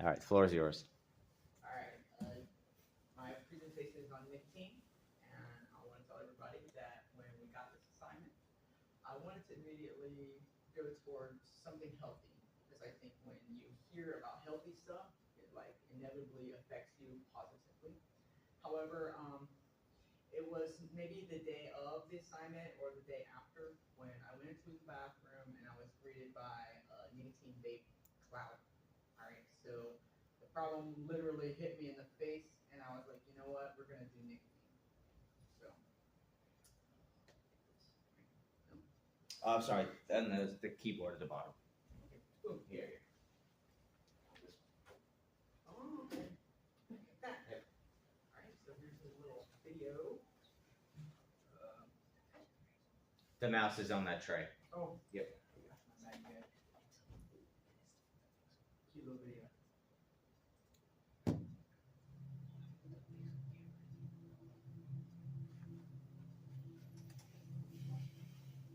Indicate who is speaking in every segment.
Speaker 1: All right, the floor is yours.
Speaker 2: All right. My presentation is on nicotine, and I want to tell everybody that when we got this assignment, I wanted to immediately go towards something healthy because I think when you hear about healthy stuff, it like inevitably affects you positively. However, it was maybe the day of the assignment or the day after when I went into the bathroom and I was greeted by a nicotine vape cloud. All right, so the problem literally hit me in the face, and I was like, you know what, we're gonna do nicotine. So, no,
Speaker 1: I'm sorry, and the keyboard at the bottom.
Speaker 2: okay, boom, here. Oh, okay. Look at that.
Speaker 1: Yep.
Speaker 2: All right, so here's a little video. Uh,
Speaker 1: The mouse is on that tray.
Speaker 2: oh,
Speaker 1: Yep.
Speaker 2: my bad, guys. Cute little video.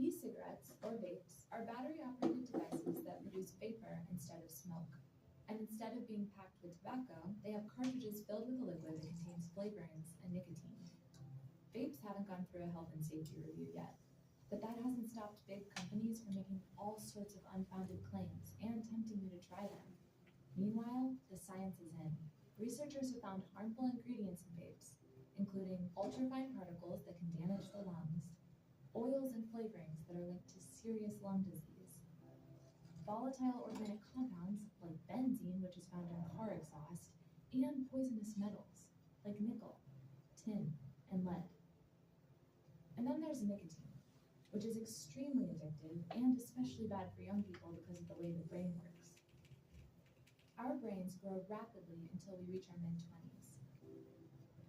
Speaker 3: E-cigarettes, or vapes, are battery-operated devices that produce vapor instead of smoke. And instead of being packed with tobacco, they have cartridges filled with a liquid that contains flavorings and nicotine. Vapes haven't gone through a health and safety review yet, but that hasn't stopped big companies from making all sorts of unfounded claims and tempting you to try them. Meanwhile, the science is in. Researchers have found harmful ingredients in vapes, including ultrafine particles that can damage the lungs, oils and flavorings that are linked to serious lung disease, volatile organic compounds like benzene, which is found in car exhaust, and poisonous metals like nickel, tin, and lead. And then there's nicotine, which is extremely addictive and especially bad for young people because of the way the brain works. Our brains grow rapidly until we reach our mid-20s,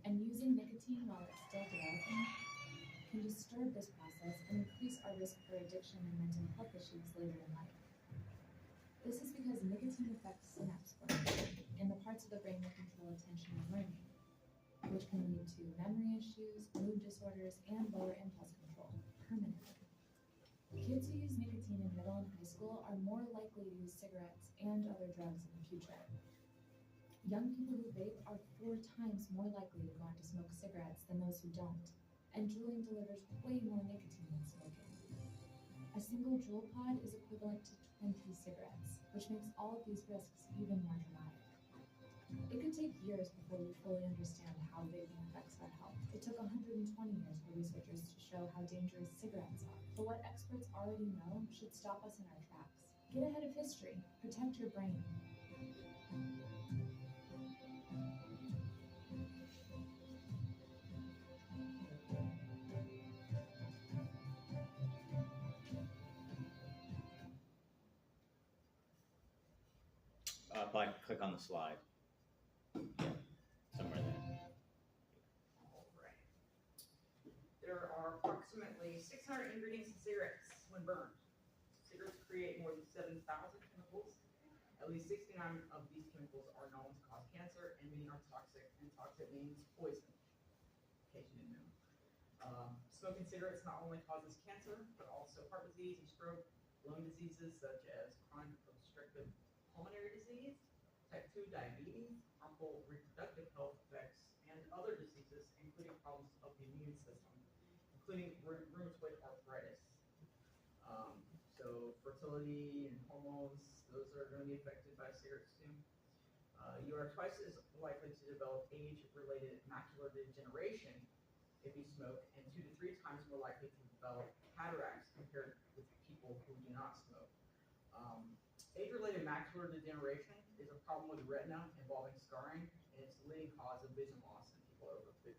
Speaker 3: and using nicotine while it's still developing can disturb this process and increase our risk for addiction and mental health issues later in life. This is because nicotine affects synapse formation in the parts of the brain that control attention and learning, which can lead to memory issues, mood disorders, and lower impulse control permanently. Kids who use nicotine in middle and high school are more likely to use cigarettes and other drugs in the future. Young people who vape are 4 times more likely to go on to smoke cigarettes than those who don't, and juuling delivers way more nicotine than smoking. A single Juul pod is equivalent to 20 cigarettes, which makes all of these risks even more dramatic. It could take years before we fully understand how vaping affects our health. It took 120 years for researchers to show how dangerous cigarettes are. But what experts already know should stop us in our tracks. Get ahead of history. Protect your brain.
Speaker 1: Click on the slide. Somewhere there.
Speaker 2: All right. There are approximately 600 ingredients in cigarettes when burned. Cigarettes create more than 7,000 chemicals. At least 69 of these chemicals are known to cause cancer, and many are toxic, and toxic means poison, in case you didn't know. Smoking cigarettes not only causes cancer, but also heart disease and stroke, lung diseases such as chronic obstructive pulmonary disease, type 2 diabetes, harmful reproductive health effects, and other diseases, including problems of the immune system, including rheumatoid arthritis. So fertility and hormones, those are going to be affected by cigarettes too. You are twice as likely to develop age-related macular degeneration if you smoke, and 2 to 3 times more likely to develop cataracts compared with people who do not smoke. Age-related macular degeneration is a problem with the retina involving scarring, and it's the leading cause of vision loss in people over 15.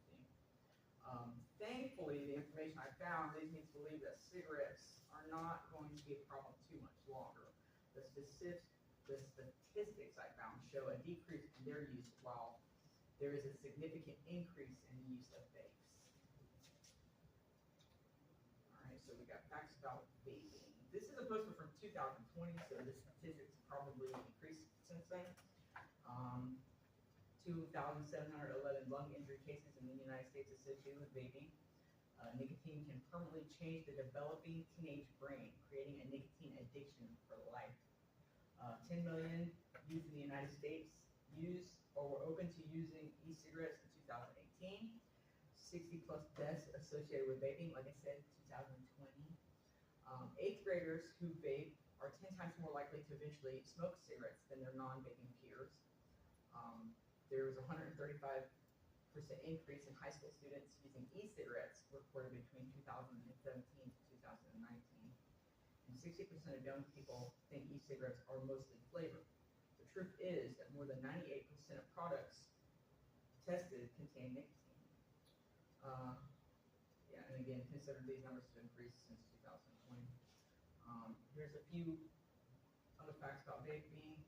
Speaker 2: Thankfully, the information I found leads me to believe that cigarettes are not going to be a problem too much longer. The statistics I found show a decrease in their use while there is a significant increase in the use of vapes. All right, so we got facts about vaping. This is a poster from 2020, so the statistics probably increased since then. 2,711 lung injury cases in the United States associated with vaping. Nicotine can permanently change the developing teenage brain, creating a nicotine addiction for life. 10 million youth in the United United States used or were open to using e-cigarettes in 2018. 60 plus deaths associated with vaping, like I said, 2020. Eighth graders who vape are 10 times more likely to eventually smoke cigarettes than their non-vaping peers. There was a 135% increase in high school students using e-cigarettes reported between 2017 to 2019. And 60% of young people think e-cigarettes are mostly flavored. The truth is that more than 98% of products tested contain nicotine. And again, consider these numbers to increase since 2020. Here's a few other facts about vaping.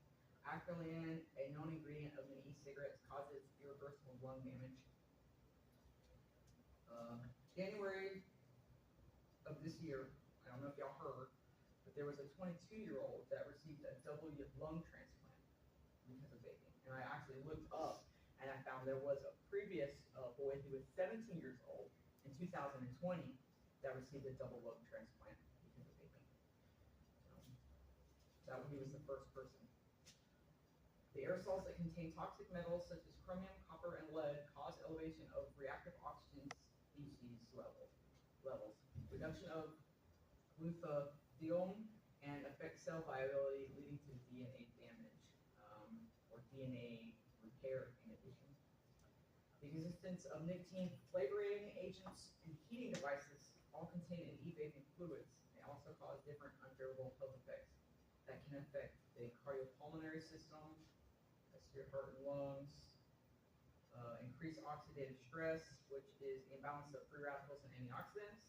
Speaker 2: Acrolein, a known ingredient of many e-cigarettes, causes irreversible lung damage. January of this year, I don't know if y'all heard, but there was a 22-year-old that received a double lung transplant because of vaping. And I actually looked up and I found there was a previous boy who was 17 years old in 2020 that received a double lung transplant because of vaping. He was the first person. The aerosols that contain toxic metals such as chromium, copper, and lead cause elevation of reactive oxygen species levels, reduction of glutathione, and affect cell viability, leading to DNA damage or DNA repair in addition. The existence of nicotine flavoring agents and heating devices, all contained in e-vaping fluids, may also cause different unfavorable health effects that can affect the cardiopulmonary system, that's your heart and lungs, increase oxidative stress, which is imbalance of free radicals and antioxidants,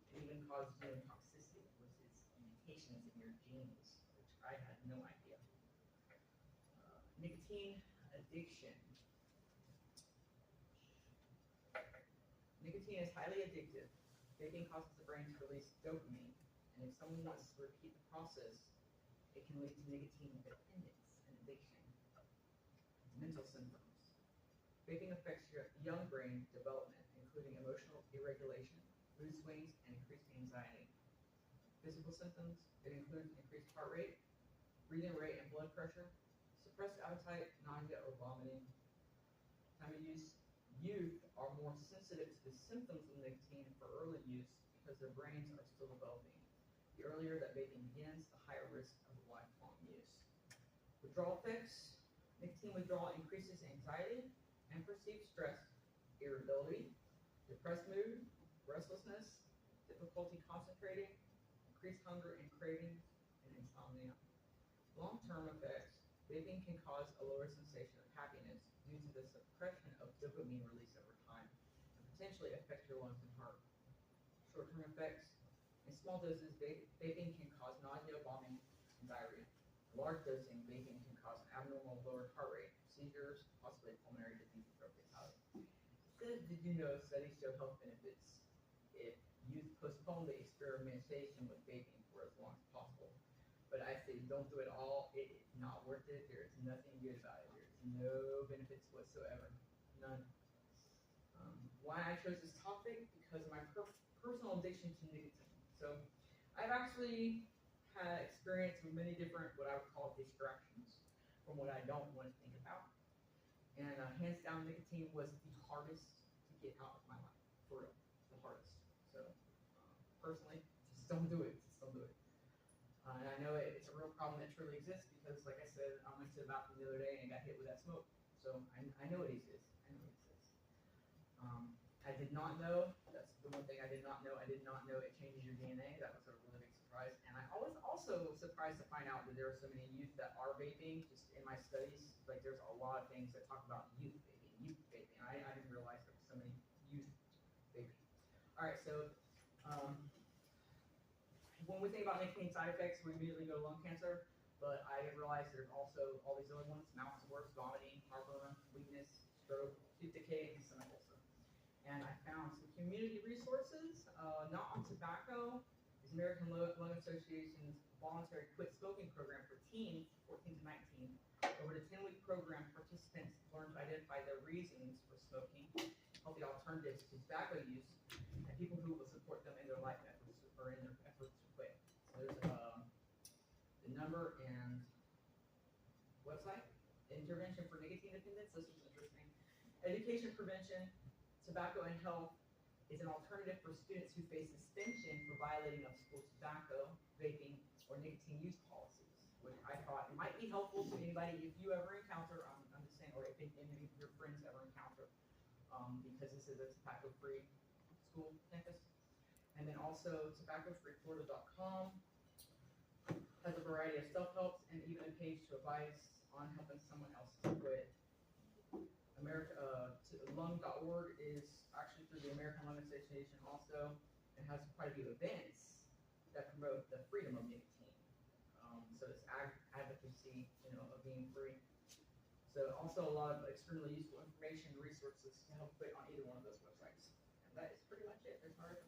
Speaker 2: and even cause genotoxicity, which is mutations in your genes, which I had no idea. Nicotine addiction. Nicotine is highly addictive. Vaping causes the brain to release dopamine, and if someone wants to repeat the process, it can lead to nicotine dependence and addiction. Mental symptoms. Vaping affects your young brain development, including emotional irregulation, mood swings, and increased anxiety. Physical symptoms, it includes increased heart rate, breathing rate and blood pressure, suppressed appetite, nausea, or vomiting. Time of use. Youth are more sensitive to the symptoms of nicotine for early use because their brains are still developing. The earlier that vaping begins, the higher risk of lifelong use. Withdrawal effects. Nicotine withdrawal increases anxiety and perceived stress, irritability, depressed mood, restlessness, difficulty concentrating, increased hunger and cravings, and insomnia. Long-term effects. Vaping can cause a lower sensation of happiness due to the suppression of dopamine release over time and potentially affect your lungs and heart. Short-term effects. In small doses, vaping can cause nausea, vomiting, and diarrhea. Large dosing, vaping can cause an abnormal lowered heart rate, seizures, possibly pulmonary disease, or fatality. Did you know studies show health benefits if youth postpone the experimentation with vaping for as long as possible? But I say don't do it all. It is not worth it. There is nothing good about it. There is no benefits whatsoever. None. Why I chose this topic? Because of my personal addiction to nicotine. So I've actually had experience with many different, what I would call distractions from what I don't want to think about. And hands down, nicotine was the hardest to get out of my life, for real, the hardest. So personally, just don't do it, and I know it's a real problem that truly exists because, like I said, I went to the bathroom the other day and got hit with that smoke. So I know it exists. I did not know, that's the one thing I did not know. I did not know it changes your DNA. That was a really big surprise. And I was also surprised to find out that there are so many youth that are vaping. Just in my studies, like there's a lot of things that talk about youth vaping. I didn't realize there were so many youth vaping. All right, so when we think about nicotine side effects, we immediately go to lung cancer. But I didn't realize there's also all these other ones: mouth sores, vomiting, heartburn, weakness, stroke, tooth decay, and stomach ulcer. And I found some community resources, not on tobacco. Is American Lung Association's voluntary quit smoking program for teens, 14 to 19. Over the 10-week program, participants learned to identify their reasons for smoking, healthy alternatives to tobacco use, and people who will support them in their life efforts or in their efforts to quit. So there's the number and website intervention for nicotine dependence. This was interesting. Education prevention, tobacco and health is an alternative for students who face suspension for violating of school tobacco, vaping, or nicotine use policies, which I thought it might be helpful to anybody if you ever encounter, I'm just saying, or if any of your friends ever encounter, because this is a tobacco-free school campus. And then also tobaccofreeflorida.com has a variety of self-helps and even a page to advise on helping someone else quit. Lung.org is actually through the American Lung Association also, and has quite a few events that promote the freedom of nicotine. So it's advocacy, of being free. So also a lot of extremely useful information and resources to help quit on either one of those websites. And that is pretty much it. There's hard.